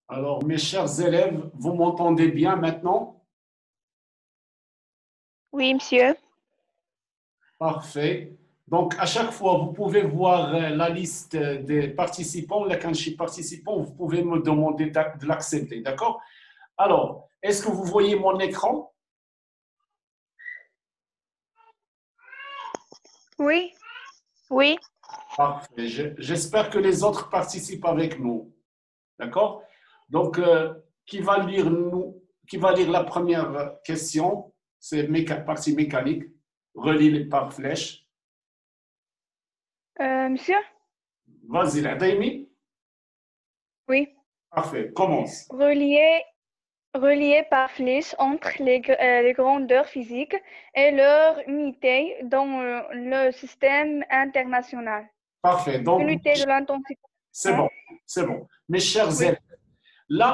Alors, mes chers élèves, vous m'entendez bien maintenant? Oui, monsieur. Parfait. Donc, à chaque fois, vous pouvez voir la liste des participants. Là, quand je suis participant, vous pouvez me demander de l'accepter. D'accord? Alors, est-ce que vous voyez mon écran? Oui. Oui. Parfait. J'espère que les autres participent avec nous. D'accord? Donc, qui va lire la première question? C'est partie mécanique, reliée par flèche. Monsieur? Vas-y, l'Adaimi. Oui. Parfait, commence. Relié par flèche entre les grandeurs physiques et leur unité dans le système international. Parfait. Donc, Unité de l'intensité. c'est bon, c'est bon. Mes chers Oui. élèves, là,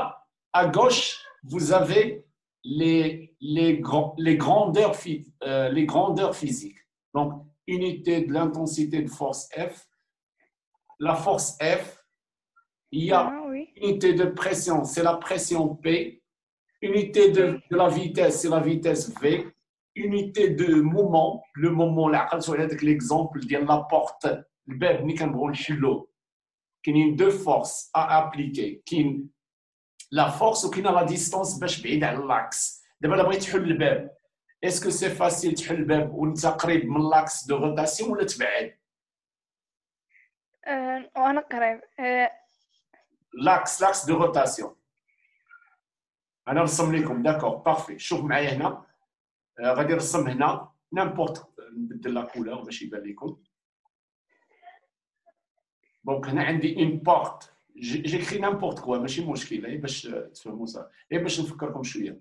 à gauche, vous avez les grandeurs physiques. Donc, unité de l'intensité de force F. La force F, il y a Oui. unité de pression, c'est la pression P. Unité de la vitesse, c'est la vitesse V. Unité de moment, le moment, là, l'exemple de la porte, le beb, ni kan bron chilo. Il y a deux forces à appliquer. La force ou la distance باش بعيد على l'axe. دابا الا بغيت تحل الباب، est-ce que c'est facile تحل الباب وانت قريب من l'axe de rotation ولا تبعد؟ وأنا قريب. l'axe de rotation. انا نرسم لكم داكور بارفي. شوف معايا هنا غادي نرسم هنا نيمبورت، نبدل لا كولور باش يبان لكم. دونك هنا عندي اون بورت، جيكري نيمبورت كوا ماشي مشكل، غير باش تفهموا صح، غير باش نفكركم شويه.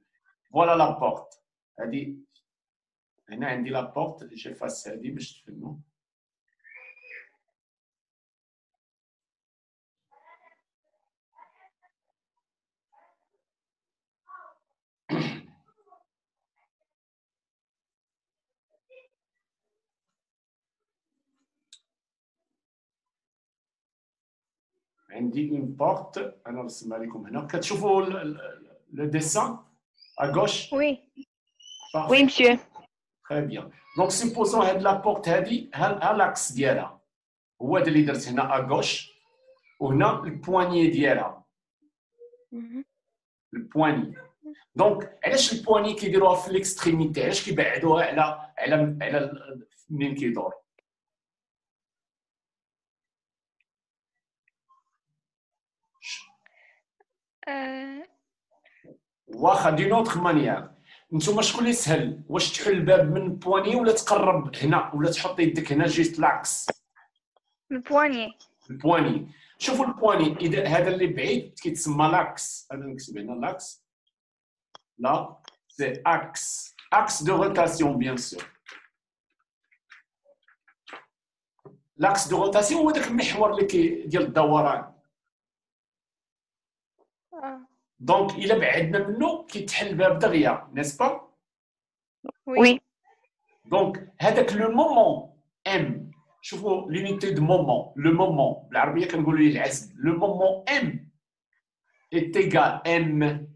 فوالا لا بورت هادي، هنا عندي لا بورت، جيفاس هادي باش تفهموا. عندي اون بورت، انا نرسمها لكم هنا. كتشوفوا لو ديسان à gauche؟ Oui. Parfait. Oui, monsieur. Très bien. Donc, supposons هاد لا بورت هادي ها لاكس ديالها هو هذا اللي درت هنا à gauche، وهنا البواني ديالها. البواني. دونك علاش البواني كيديروها في ليكستريميتي؟ علاش كيبعدوها على منين كيدور؟ واخا دي نوتر مانيير. نتوما شكون اللي سهل؟ واش تحل الباب من البواني ولا تقرب هنا ولا تحط يدك هنا جيست لاكس؟ البواني. البواني. شوفوا البواني، اذا هذا اللي بعيد كيتسمى لاكس. انا نكتب هنا لاكس. لا سي اكس، اكس دو روتاسيون بيان سور. لاكس دو روتاسيون هو داك المحور اللي ديال الدوران. دونك الا بعدنا منه كيتحل الباب دغيا، نيسبا؟ وي. دونك هذاك لو مومون ام، شوفوا لونيتي دو مومون، لو مومون بالعربيه كنقولوا ليه العزم. لو مومون ام est égal m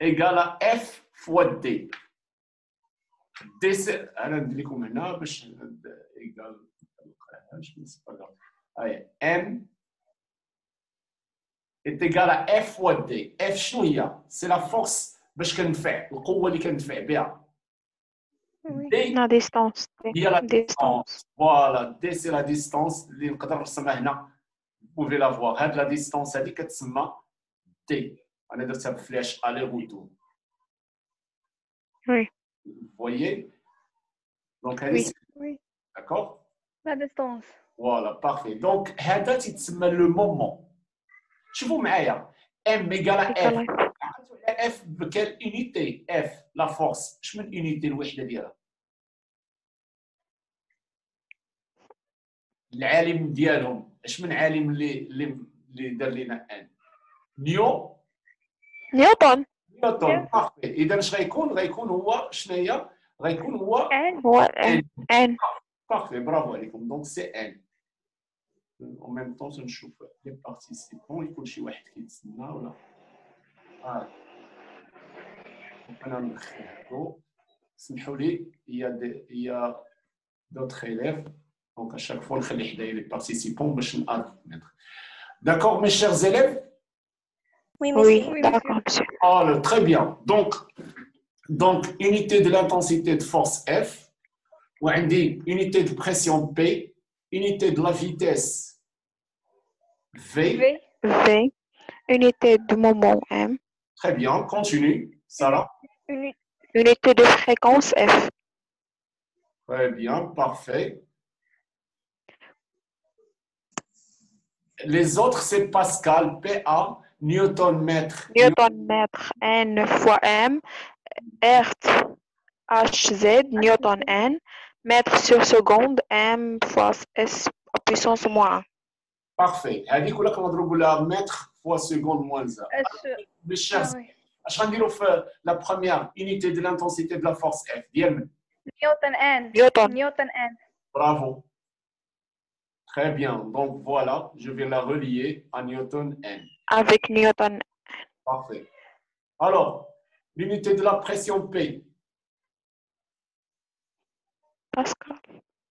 égal à f fois d. d c'est انا ندير لكم هنا باش ايغال سي با غاف. هاي m est égal à f fois d. f شنو هي؟ سي لا فورس باش كندفع، القوه اللي كندفع بها. d La distance. هي لا ديستانس. فوالا d سي لا ديستانس اللي نقدر نرسمها هنا. vous pouvez la voir. هاد لا ديستانس هادي كتسمى d. انا درتها بفلاش الي روتور. Oui. Vous voyez? Donc, Oui. d'accord? La distance. Voilà, parfait. Donc, هذا تيتسمى le moment. شوفوا معايا m égale à f. f بكال unité؟ f la force. اش من unité الوحده ديالها؟ العالم ديالهم اش من عالم اللي دار لنا ان؟ نيوتن. نيوتن. بارفي. اذا اش غيكون هو شناهي؟ غيكون هو ان. هو ان. بارفي، برافو عليكم. دونك سي ان. en même temps نشوف les participants يكون شي واحد كيتسنى ولا انا ندخلو سمحوا لي il y a d'autres élèves donc à chaque fois نخلي حدايا les participants باش نادمتر. D'accord mes chers élèves? Oui, monsieur. Oui, d'accord, monsieur. Ah, très bien. Donc, unité de l'intensité de force F, ou on dit unité de pression P, unité de la vitesse V. V. V, unité de moment M, Très bien, continue, Sarah. Uni- unité de fréquence F, Très bien, parfait. Les autres, c'est Pascal, PA, Newton mètre. Newton mètre N fois M, Hertz Hz, Newton N, mètre sur seconde M fois S puissance moins 1. Parfait. هذيك ولا كنضربوا لها متر fois seconde moins 1. Mes chers, oui. اش غنديروا في la première unité de l'intensité de la force F ديال من؟ Newton N. Newton. Newton N. Bravo. Très bien. Donc voilà, je vais la relier à Newton N. Avec Newton Parfait. Alors, l'unité de la pression P. Pascal.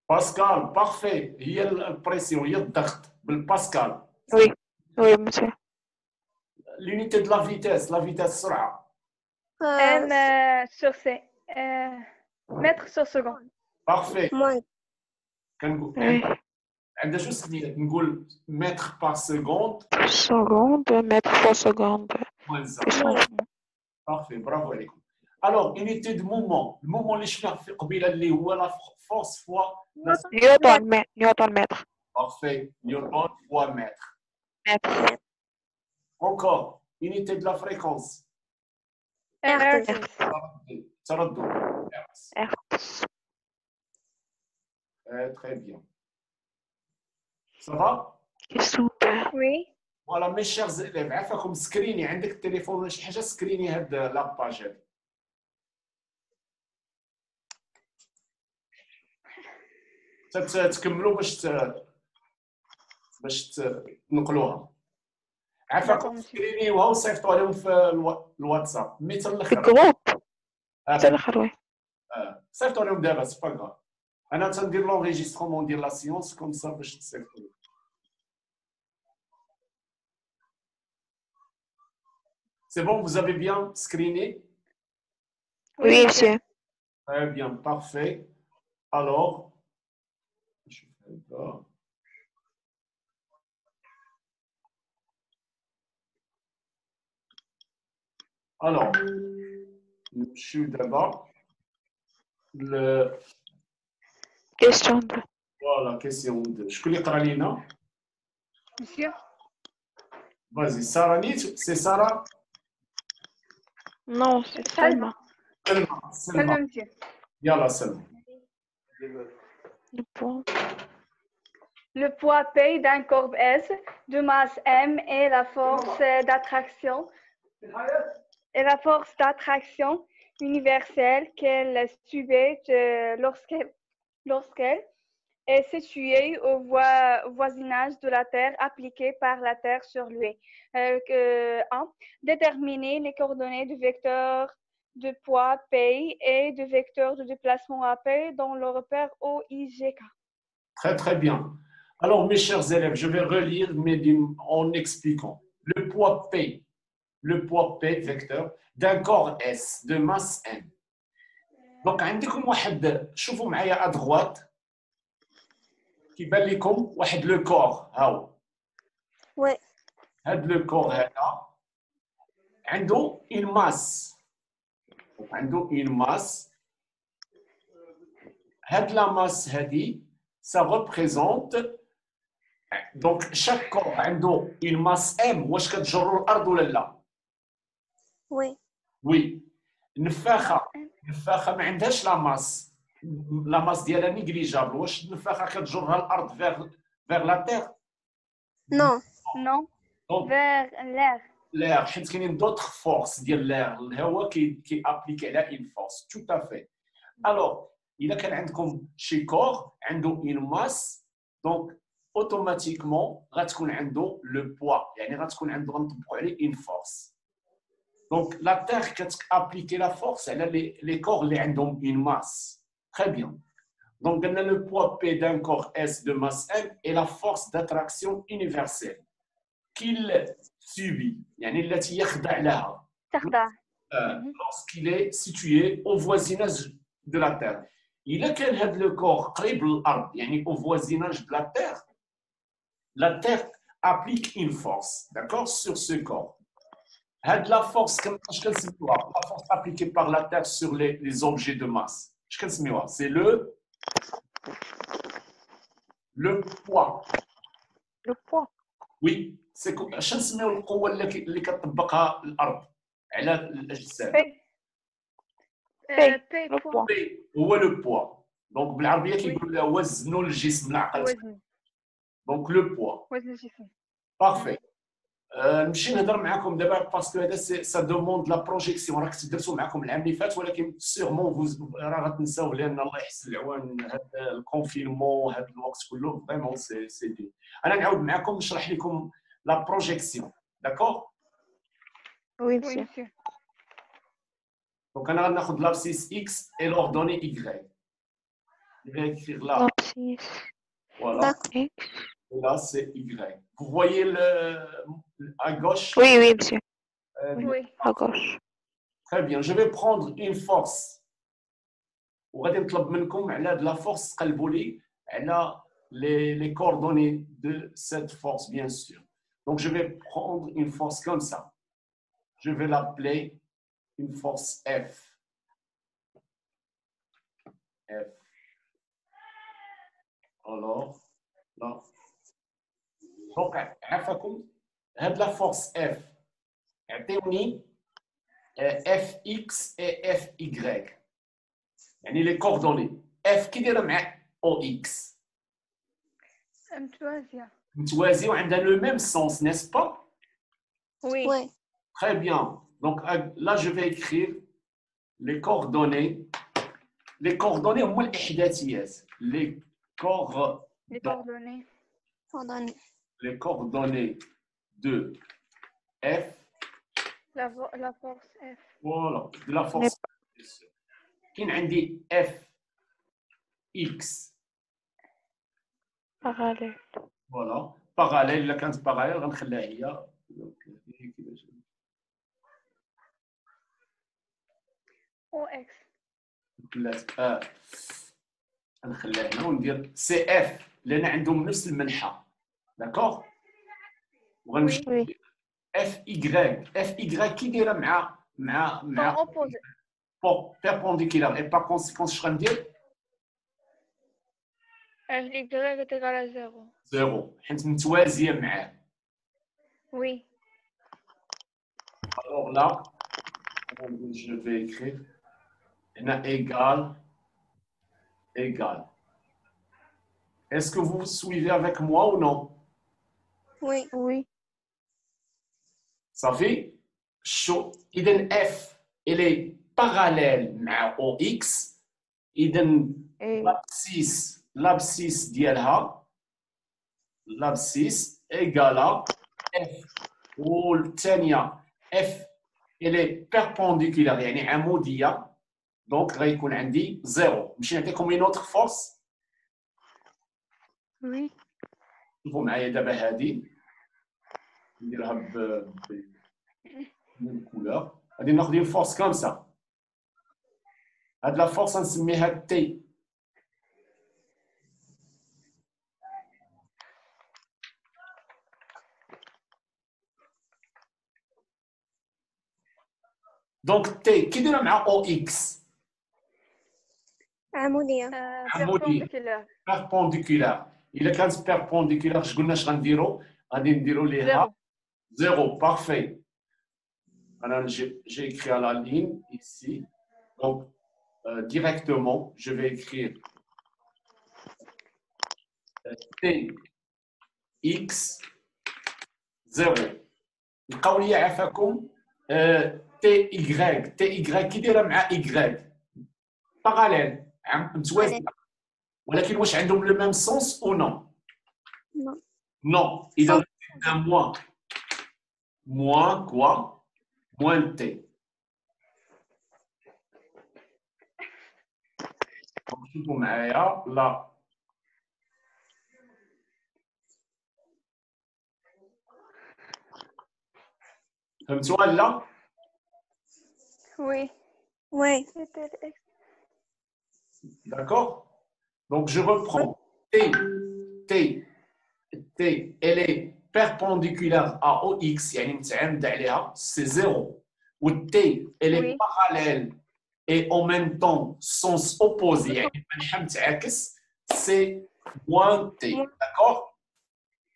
Pascal, parfait. هي البريسيون هي الضغط بالباسكال. Oui, oui, monsieur. L'unité de la vitesse السرعة. M sur C. Mètre sur seconde. Parfait. Moins. كنقول Oui. عندها شو سميت نقول متر par seconde Seconde, mètre fois seconde. moins 1. Puissance moins. Parfait, bravo عليكم. Alors, unité de mouvement. Le mouvement اللي شفناه في قبيله اللي هو la force fois Newton mètre. Parfait. Newton fois mètre. Mètre. Encore, unité de la fréquence. Hertz. تردد. Hertz. Très bien. Ça va? Super. Oui. Voilà, mes chers élèves, عفاكم سكريني عندك التليفون ولا شي حاجه سكريني هاد لاباج هادي. تكملوا باش تنقلوها. عفاكم سكرينيوها وصيفطوا لهم في الواتساب مي حتى الاخر. الجروب حتى الاخر وي. صيفطوا لهم دابا سي با غراف. انا تندير لونغيجيسترومون ديال لا سيونس كوم سا باش تصيفطوا. C'est bon, vous avez bien screené? Oui, monsieur. Très bien, parfait. Alors, je fais là. Alors, je suis d'abord le. Question 2. Voilà, question 2. Je connais Karalina. Monsieur. Vas-y, Sarah Nietzsche, c'est Sarah? Non, c'est Salma. Salma, monsieur. Yalla, Salma. Le poids P d'un corps S de masse M est la force d'attraction universelle qu'elle subit lorsqu'elle est située au voisinage de la Terre appliquée par la Terre sur lui. 1. Déterminer les coordonnées du vecteur de poids P et du vecteur de déplacement AP dans le repère OIGK. Très, très bien. Alors, mes chers élèves, je vais relire, mais en expliquant. Le poids P, vecteur, d'un corps S de masse M. Donc, عندكم واحد شوفوا معايا à droite كيبان لكم واحد لو كور هاو. Oui. هاد لو كور هذا عنده une masse. عنده une masse. هاد la masse هادي ça représente donc chaque corps عنده une masse M. واش كتجروا الارض ولا لا؟ Oui. Oui. النفاخه ما عندهاش لا ماس ديالها نيجليجابل. واش النفاخه كتجرها الارض vers la terre؟ Non. Non. Donc, Vers l'air. l'air حيت كاينين d'autres forces ديال l'air. الهواء كي ابليكي على une force. Tout à fait. Alors, إذا كان عندكم شي كور عنده une masse, donc automatiquement غتكون عنده le poids يعني غتكون عنده غنطبقوا عليه une force. Donc la Terre كتابليكي la force على les corps اللي عندهم une masse. Très bien. Donc on a le poids P d'un corps S de masse M et la force d'attraction universelle qu'il subit يعني التي يخضع لها. تخضع. Lorsqu'il est situé au voisinage de la Terre. Il a كان هذا le corps قريب للأرض يعني au voisinage de la Terre applique une force, d'accord, sur ce corps. La force, la force appliquée par la Terre sur les objets de masse. C'est le poids. Le poids. Oui, c'est شنو نسميو القوة اللي كتطبقها الأرض على الأجسام. Le poids. هو le poids. Donc بالعربية كيقولوا لها وزن الجسم العقل. Donc le poids. وزن الجسم. Parfait. نمشي نهضر معكم دابا باسكو هذا سا دوموند لا بروجيكسيون راك تدرسوا معكم العام اللي فات ولكن سيغمون راه غتنساو لان الله يحسن العوان هذا الكونفينمون هذا الوقت كله فريمون سي دي. انا نعاود معكم نشرح لكم لا بروجيكسيون داكور. Oui, monsieur. دونك انا غناخذ l'abscisse x et l'ordonnée y. Je vais écrire là. L'abscisse. Voilà. X. Et là c'est y. Vous voyez à gauche? Oui, oui, monsieur. Oui. À gauche. Très bien. Je vais prendre une force. وغادي نطلب منكم على de la force تقلبوا لي على les coordonnées de cette force bien sûr. Donc je vais prendre une force comme ça. Je vais l'appeler une force F. F. Alors là. Donc عفاكم هاد la force F يعطيوني Fx et Fy يعني les coordonnées F كي دايره مع OX متوازيه وعندها le même sens n'est-ce pas? Oui. Oui. Très bien. Donc là je vais écrire les coordonnées هما الإحداثيات les coordonnées les coordonnées de F. La force F. Voilà, de la force. كاين عندي F X. Parallèle. Voilà, parallèle إلا كانت parallèle غنخليها هي. OX. غنخليها هنا وندير سي اف لان عندهم نفس المنحى داكوغ وغنمشي اف اي كي دايره مع opposé perpendiculaire et par conséquent اش غندير y est égal à 0 0 حيت متوازيه معاه. Oui. Alors là je vais écrire هنا égal. Est-ce que vous suivez avec moi ou non? Oui. Oui. Ça fait chaud. إذن F elle est parallèle مع OX. إذن l'abscisse ديالها l'abscisse égale F والثانية F elle est perpendiculaire يعني عمودية. Donc غيكون عندي 0. نمشي نعطيكم une autre force. Oui. شوفوا معايا دابا هذه نديرها بالكولور. غادي ناخذ une force comme ça. هاد la force نسميها T. Donc T كي دايره مع OX عمودية. perpendiculaire. إلا كانت perpendiculaire اش قلنا اش غنديرو؟ غادي نديرو ليها 0. Parfait. Alors j'ai écrit à la ligne ici. Donc directement je vais écrire Tx 0. نلقاو لي عافاكم تي y كي دايره مع y باراليل متوازيه ولكن واش عندهم لو ميم سونس او نو؟ Non. Non, il a un moins. Moins quoi? Moins T. Donc, شوفوا معايا là. فهمتوا ولا؟ Oui. Oui. D'accord? Donc, je reprends. T, elle est perpendiculaire à OX, يعني متعامد عليها, c'est 0. Ou T, elle est Oui. parallèle et en même temps sens opposé, يعني منحة متعاكس, c'est moins T. D'accord?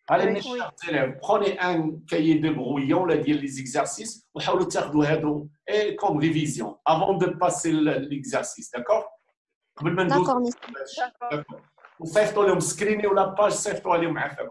Allez, mes chers élèves, prenez un cahier de brouillon, là, dire les exercices, وحاولوا تاخذوا هادو comme révision avant de passer l'exercice, d'accord? قبل ما ندوز. D'accord, miss. D'accord. وصيفطوا لهم سكريني ولا باج صيفطوها لهم عافاكم.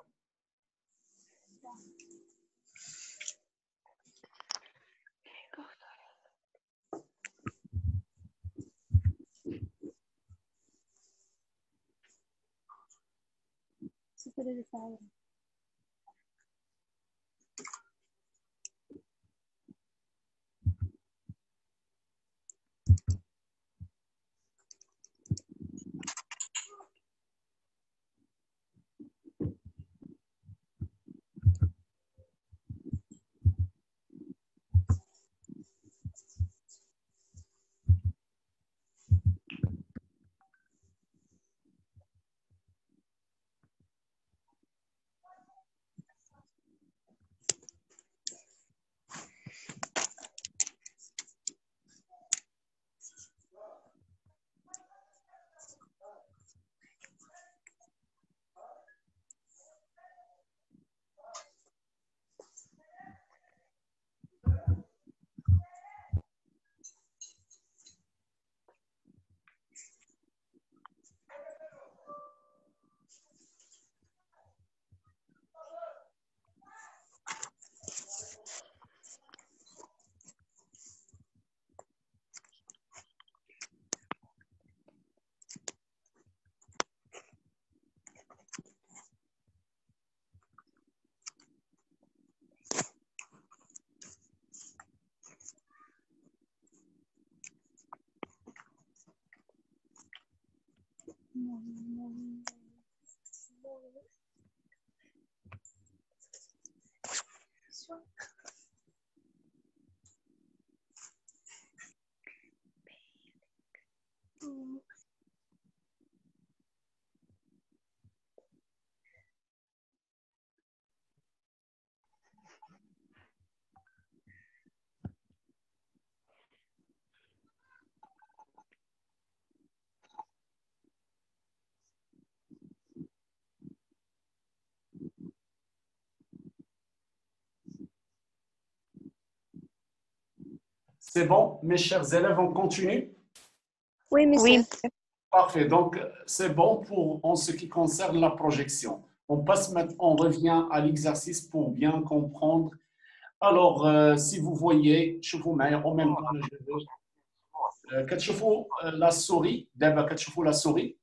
C'est bon, mes chers élèves, on continue? Oui, monsieur. Oui. Parfait. Donc, c'est bon pour en ce qui concerne la projection. On passe maintenant, on revient à l'exercice pour bien comprendre. Alors, si vous voyez, شوفوا معايا en même temps, je veux. كتشوفوا la souris, دابا كتشوفوا la souris.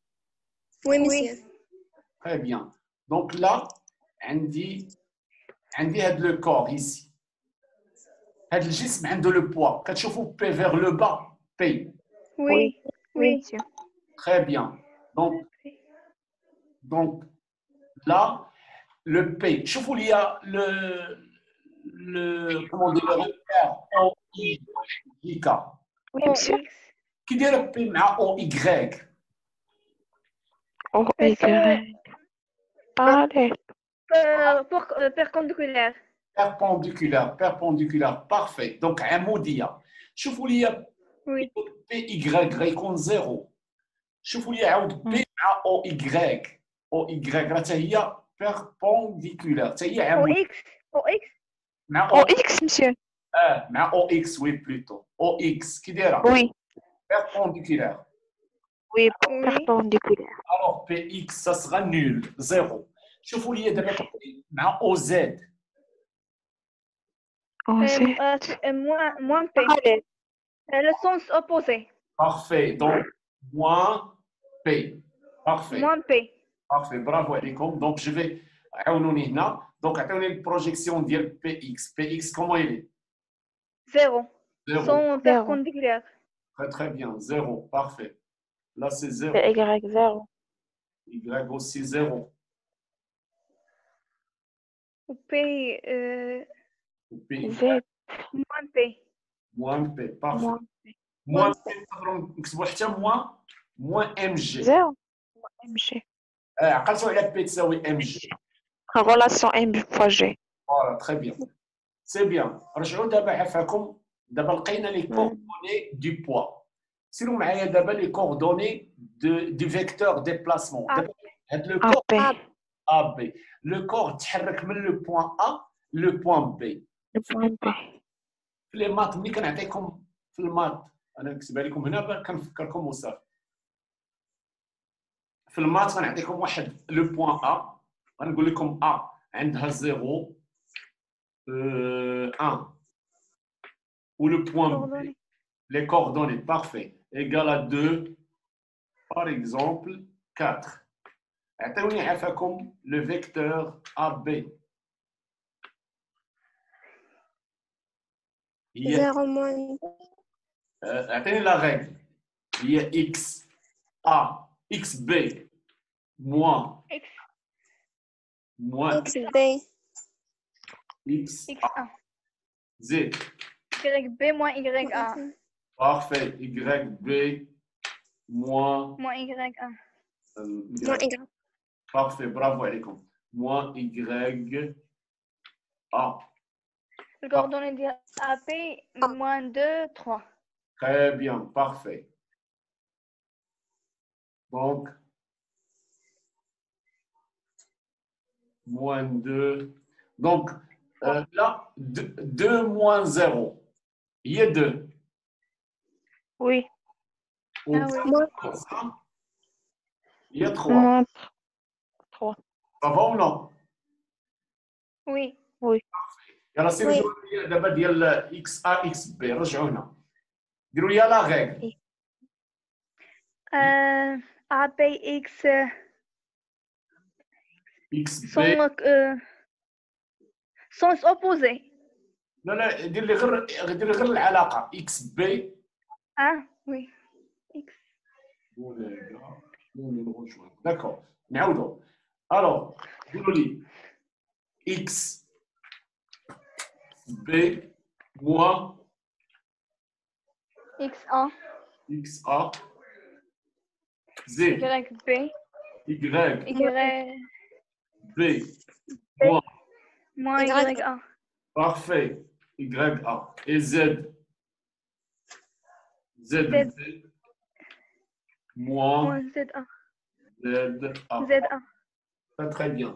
Oui, monsieur. Très bien. Donc là, عندي هذا le corps ici. هذا الجسم عنده le poids. كتشوفوا P vers le bas, P. Oui. Oui. monsieur. Très bien. Donc là, le P. شوفوا il y a comment dire, le repère OIJK. Oui, monsieur. Qui dit le P مع OY? Oh, Y. Allez. Perpendiculaire. Perpendiculaire. Parfait. Donc, عمودية. شوفوا لي Oui. PY غيكون 0. شوفوا لي عاود P مع OY. OY راه حتى هي perpendiculaire. حتى هي عمودية. OX. مع Oh, X, monsieur. مع OX, oui, plutôt. OX, qui dira? Oui. Perpendiculaire. Oui, perpendiculaire. Alors, PX, ça sera nul, 0. شوفوا لي دابا مع OZ. Oh, Z. Moins P. Allez. Le sens opposé. Parfait. Donc, moins P. Parfait. Moins P. Parfait. Bravo, Alikom. Donc, je vais عاونوني هنا دونك عطيوني البروجيكسيون ديال بي اكس. بي اكس كومون يلي؟ 0 0. sans perpendiculaire. Très bien. 0. Parfait. Là, c'est 0. Y 0. Y aussi 0. Ou P Ou P. Z. moins P. Moins P. Parfait. Moins Moins P. نكتبوا حتى moins MG. 0. MG. عقلتوا على P تساوي MG. Relation M fois G. Voilà, très bien. C'est bien. رجعوا دابا عفاكم دابا لقينا les coordonnées du poids. سيروا معايا دابا les coordonnées du vecteur déplacement. دابا هاد le corps AP. AB. Le corps تحرك من le point A le point B. Le point B. في لي مات ملي كنعطيكم في المات انا نكتبها لكم هنا باش كنفكركم وصافي. في المات غنعطيكم واحد لو بوين A غنقول لكم A عندها 0 1 ou le point B, les coordonnées, parfait, égale à 2, par exemple 4. اعطوني عفاكم le vecteur AB. هي 0 moins اعطيني la règle. هي x A xb moins X XB x X1. z. YB moins YA. Parfait. YB moins Moins YA. moins Y. Parfait. Bravo, Alikom. Moins Y A. Le coordonnée de AP, moins 2, 3. Très bien. Parfait. Donc, moins 2. Donc, là, 2 moins 0. Il y a 2. Oui. Ah oui. Il y a 3. Moins 3. Ça va ou non? Oui. يلا سيروا ديروا دابا ديال اكس ا اكس بي رجعوا هنا ديروا لي لا ريغل AP, X اكس بي sens opposé. لا دير لي غير العلاقه اكس بي Ah, oui. X. داكور نعاودوا الوغ ديروا لي اكس بي موان X1, اكس ا زد YB, Y Y B moins moins Y. YA. parfait YA et Z Z. moins Moins ZA. ZA. ZA. Très bien.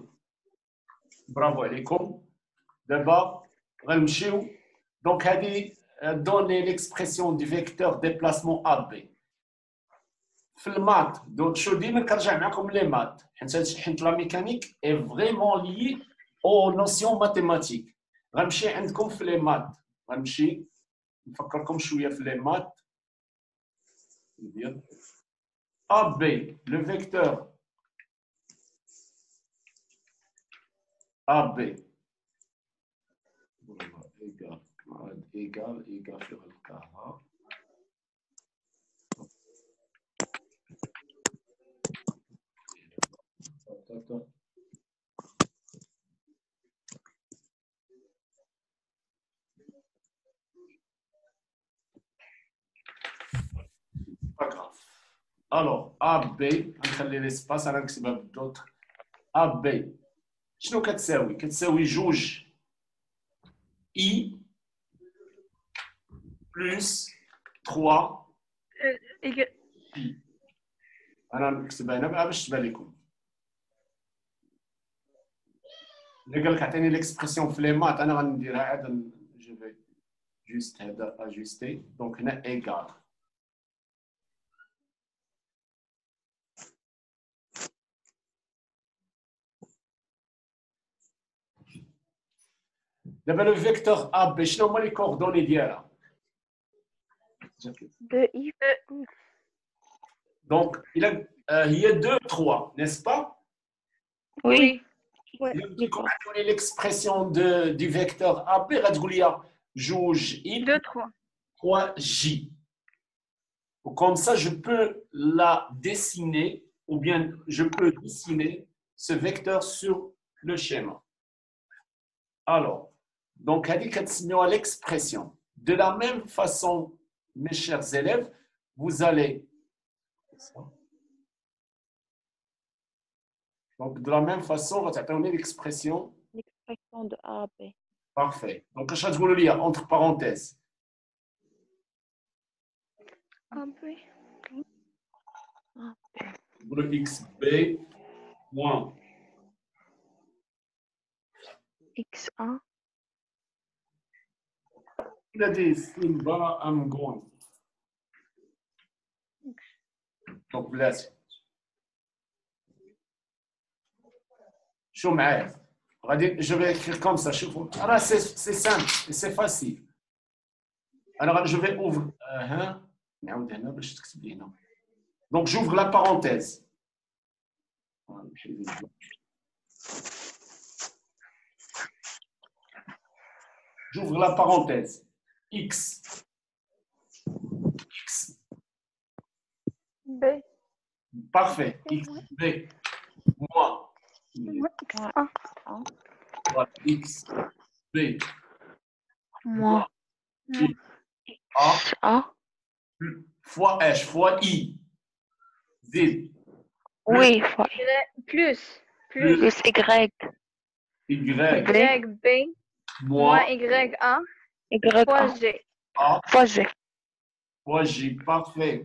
Bravo عليكم. دابا غنمشيو دونك هذه دوني ليكسبرسيون دي فيكتور ديبلاسمون AB. في المات دونك شو ديما كنرجع معكم لي مات حيت لا ميكانيك اي فريمون لي او نوسيون ماتيماتيك. غنمشي عندكم في لي مات غنمشي نفكركم شويه في لي مات ديال AB لو فيكتور AB égal في غنلقاها pas grave. Alors, AB, نخلي l'espace انا نكتبها بالدوت. AB شنو كتساوي؟ كتساوي جوج I plus 3 Y. I. انا نكتبها هنا باش تبان لكم. اللي قال لك عطيني ليكسبرسيون في لي مات انا غنديرها عاد جو في جوست هذا اجوستي دونك هنا ايغال دابا لو فيكتور ا بي شنو هما لي كوردوني ديالها 2i. دونك الى هي 2 3 نيسبا Oui. Ouais. Quand on a l'expression du vecteur AB, غتقول لي جوج I 2, 3. 3J. Comme ça, je peux la dessiner, ou bien je peux dessiner ce vecteur sur le schéma. Alors, donc, à l'expression. De la même façon, mes chers élèves, vous allez... Donc, de la même façon, on va donner l'expression. L'expression de A, B. Parfait. Donc, je vais vous le lire entre parenthèses. Le XB moins X1. il a dit Simba, I'm going. Donc, laisse. شو معايا غادي je vais écrire comme ça شوفوا راه c'est simple et c'est facile. Alors je vais ouvrir نعاود هنا باش تكتب لي هنا. Donc j'ouvre la parenthèse. J'ouvre la parenthèse. X. X. B. Parfait. X, B. Moins. X1. Voilà. X, B. Moins A. A. Fois H, fois I. Z. Oui, fois Plus. plus Y. Y. YB moins Moins YA Y1 fois G. A. fois G. Fois J. Parfait.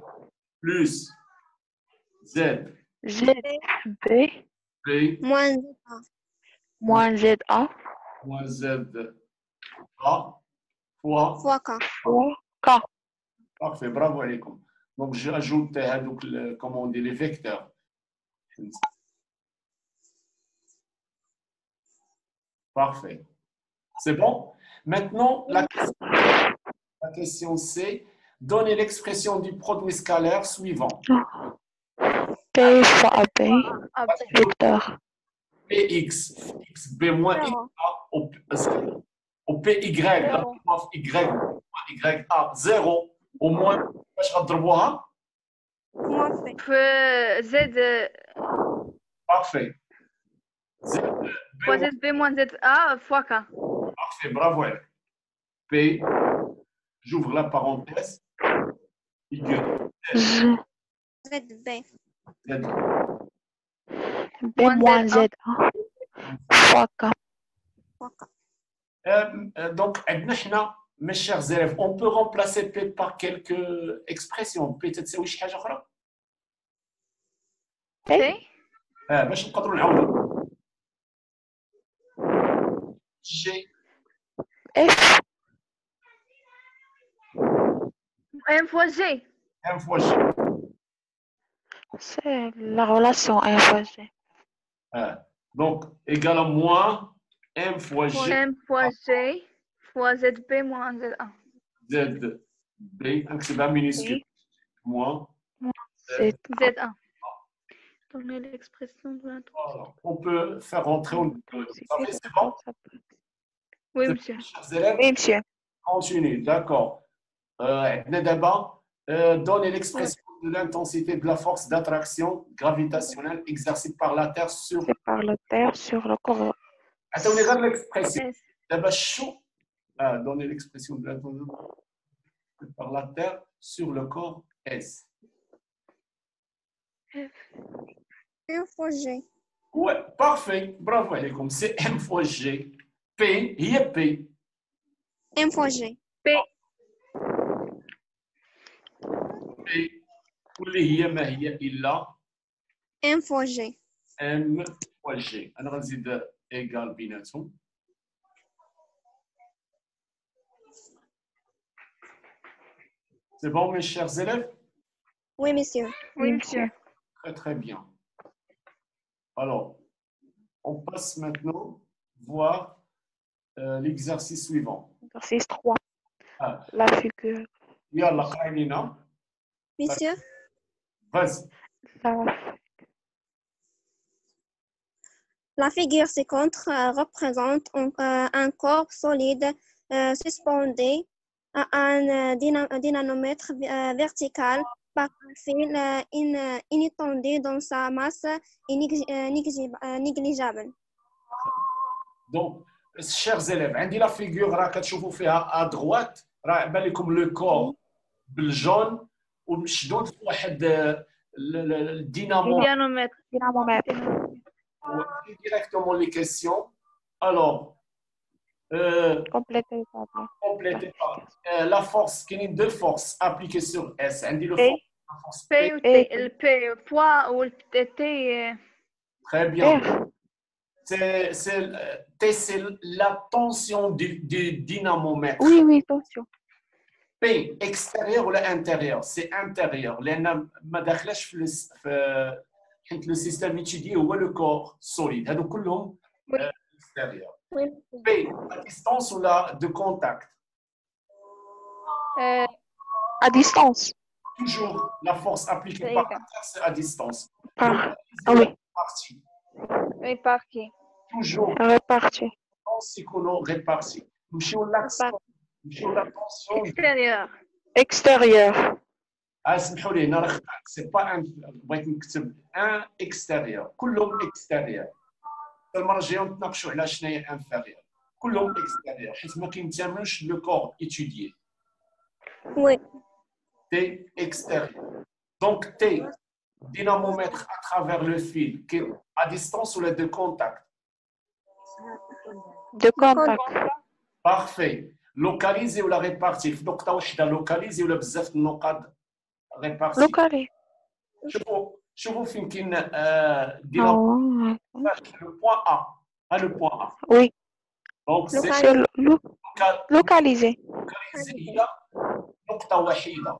Plus Z. ZB B. Moins moins ZA Moins Z. A. Fois. fois K. fois K. Parfait. Bravo عليكم. Donc j'ajoute comment on dit les vecteurs. Parfait. C'est bon? Maintenant, la question c'est donner l'expression du produit scalaire suivant. P fois AB, AB. vecteur. Px, xb moins xa au py, la prof y moins ya, 0. Au moins, باش غتضربوها؟ Moins fait. Z Parfait. fois ZB moins ZA fois K. Parfait, bravo. P, j'ouvre la parenthèse. Y, ZB. Z. B moins ZA fois K. Fois K. Donc, mes chers élèves, on peut remplacer P par quelques expressions. P تساوي شي حاجة أخرى. T. باش نقدروا نعاودوا. G. F. M fois G. M fois G. C'est la relation M fois G. Donc, égal à moins M fois G. M fois G fois ZB moins ZA. ZB, c'est un minuscule. Moins C'est ZA. Donner l'expression de la... Voilà. On peut faire rentrer au c'est bon? Oui, monsieur. Chers élèves, Oui, monsieur. continue, d'accord. D'abord, donner l'expression de l'intensité de la force d'attraction gravitationnelle exercée par la Terre sur... C'est par la Terre sur le corps. Attendez, regarde l'expression. S. D'abord, chaud. Donner l'expression de l'intensité par la Terre sur le corps S. M fois G. Ouais, parfait. Bravo, عليكم. C'est M fois G. P, il y a P. M fois G. P. P, واللي هي ما هي إلا M fois G. M fois G. أنا غنزيد égal بيناتهم. C'est bon, mes chers élèves? Oui, monsieur. Oui, monsieur. Très, très bien. Alors, on passe maintenant voir l'exercice suivant. Exercice 3. La figure. يلا قايلين. Monsieur, Vas-y. La figure ci-contre représente un corps solide suspendu à un dynamomètre vertical par un fil inintendu dans sa masse négligeable. Donc, chers élèves, عندي la figure راه كتشوفوا فيها à droite راه بان لكم le corps بالجون ومشدود في واحد الدينامو. Dynamomètre. Directement les questions. Alors, Complétez ça. complétez par la force, qui est deux forces appliquées sur S. عندي le P. force P ou T, le P, poids ou le T. Très bien. R. C'est la tension du dynamomètre. Oui, attention. P, extérieur ou intérieur? C'est intérieur. لأن ما داخلاش في حيت le système étudié هو le corps solide. هادو كلهم extérieur. P, à distance ou là de contact? À distance. Toujours la force appliquée par terre, c'est à distance. Ah oui. Répartie. Réparti. Toujours Réparti. répartie. نمشيو l'action. نمشيو la tension. Extérieur. Extérieur. اسمحوا لي انا سي با ان بغيت نكتب ان اكستيريور كلهم اكستيريور. المره الجايه نتناقشوا على شنو هي انفيريور. كلهم اكستيريور حيت ما كينتموش لو كور étudié. Oui. T extérieur. Donc T, dynamomètre à travers le fil, qui est à distance ou les deux contacts. De contact. Parfait. Localisé ou la répartie. في نقطة واحدة localisé ولا بزاف النقط répartie. Localisé. شوفوا فين كاين دينامو le point A. Le point A. Oui. Donc c'est localisé. هي نقطة وحيدة.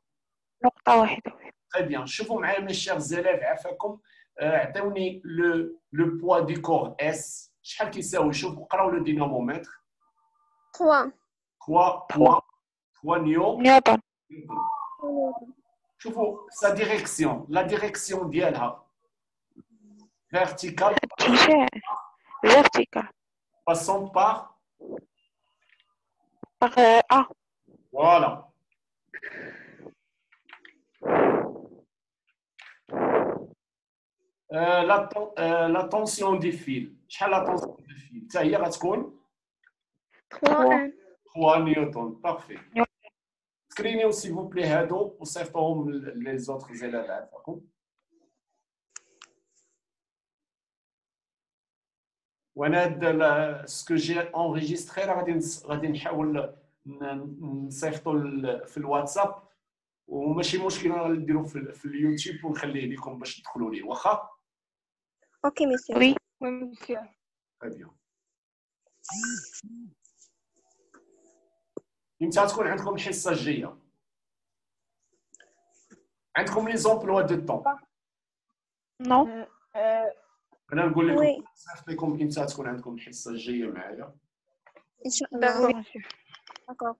نقطة واحدة. Très bien. شوفوا معايا mes chers élèves عافاكم عطيوني le poids du corps S. شحال كيساوي؟ شوفوا قراو le dynamomètre. 3 نيوتن. شوفوا sa direction. La direction ديالها verticale. Vertical. Passant par A. Voilà. La tension du fil. شحال la tension du fil؟ حتى هي غتكون 3 نيوتن. Parfait. سكرينيو s'il vous plaît هادو وصيفطوهم les autres élèves عافاكم. وانا ce que j'ai enregistré راه غادي نحاول نصيفطو في الواتساب وماشي مشكل نديرو في اليوتيوب ونخليه لكم باش تدخلوا ليه واخا. اوكي مسيو. Oui. Oui, monsieur. Très bien. امتى تكون عندكم الحصه الجايه؟ عندكم لي زومبلوا دو طون؟ Non. انا نقول لكم وي. نصيفط لكم امتى تكون عندكم الحصه الجايه معايا. ان شاء الله. D'accord, monsieur. D'accord.